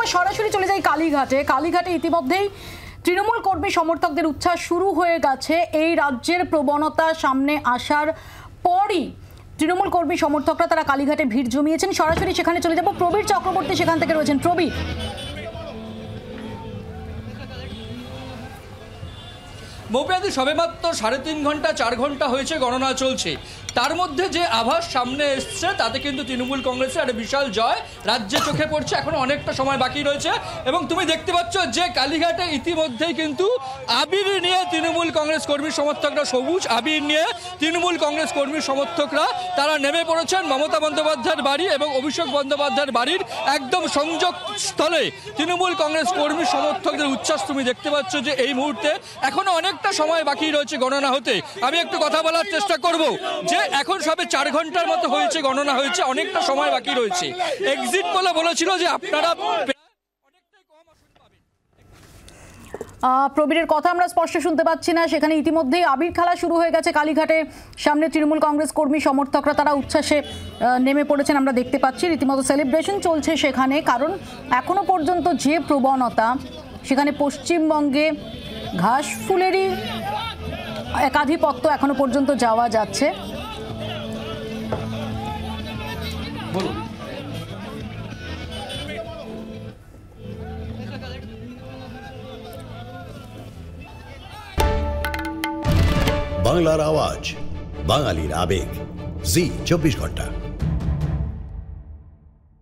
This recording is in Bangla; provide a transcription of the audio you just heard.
একবার সরাসরি চলে যাই কালীঘাটে। কালীঘাটে ইতিমধ্যেই তৃণমূল কর্মী সমর্থকদের উচ্ছ্বাস শুরু হয়ে গেছে। এই রাজ্যের প্রবণতা সামনে আসার পরই তৃণমূল কর্মী সমর্থকরা তারা কালীঘাটে ভিড় জমিয়েছেন। সরাসরি সেখানে চলে যাব, প্রবীর চক্রবর্তী সেখান থেকে রয়েছেন। প্রবীর, মৌপিয়াদি সবেমাত্র 3.5 ঘন্টা 4 ঘন্টা হয়েছে, গণনা চলছে। তার মধ্যে যে আভাস সামনে এসছে তাতে কিন্তু তৃণমূল কংগ্রেসের একটা বিশাল জয় রাজ্যে চোখে পড়ছে। এখনো অনেকটা সময় বাকি রয়েছে এবং তুমি দেখতে পাচ্ছ যে কালীঘাটে ইতিমধ্যেই কিন্তু আবির নিয়ে তৃণমূল কংগ্রেস কর্মী সমর্থকরা, সবুজ আবির নিয়ে তৃণমূল কংগ্রেস কর্মী সমর্থকরা তারা নেমে পড়েছেন মমতা বন্দ্যোপাধ্যায়ের বাড়ি এবং অভিষেক বন্দ্যোপাধ্যায়ের বাড়ির একদম সংযোগ স্থলে। তৃণমূল কংগ্রেস কর্মী সমর্থকদের উচ্ছ্বাস তুমি দেখতে পাচ্ছ যে এই মুহূর্তে এখনো অনেকটা সময় বাকি রয়েছে গণনা হতে। আমি একটু কথা বলার চেষ্টা করব যে এখন সবে 4 ঘন্টার মতো হয়েছে, গণনা হয়েছে, অনেকটা সময় বাকি রয়েছে। এক্সিট পোলে বলেছিল যে আপনারা প্রবীরের কথা আমরা স্পষ্ট শুনতে পাচ্ছি না। সেখানে ইতিমধ্যেই আবির খেলা শুরু হয়ে গেছে কালীঘাটে। সামনে তৃণমূল কংগ্রেস কর্মী সমর্থকরা তারা উচ্ছ্বাসে নেমে পড়েছেন, আমরা দেখতে পাচ্ছি। রীতিমতো সেলিব্রেশন চলছে সেখানে, কারণ এখনো পর্যন্ত যে প্রবণতা সেখানে পশ্চিমবঙ্গে ঘাস ফুলেরই একাধিপত্য এখনো পর্যন্ত যাওয়া যাচ্ছে। বাংলার আওয়াজ, বাঙালির আবেগ, জি 24 ঘন্টা।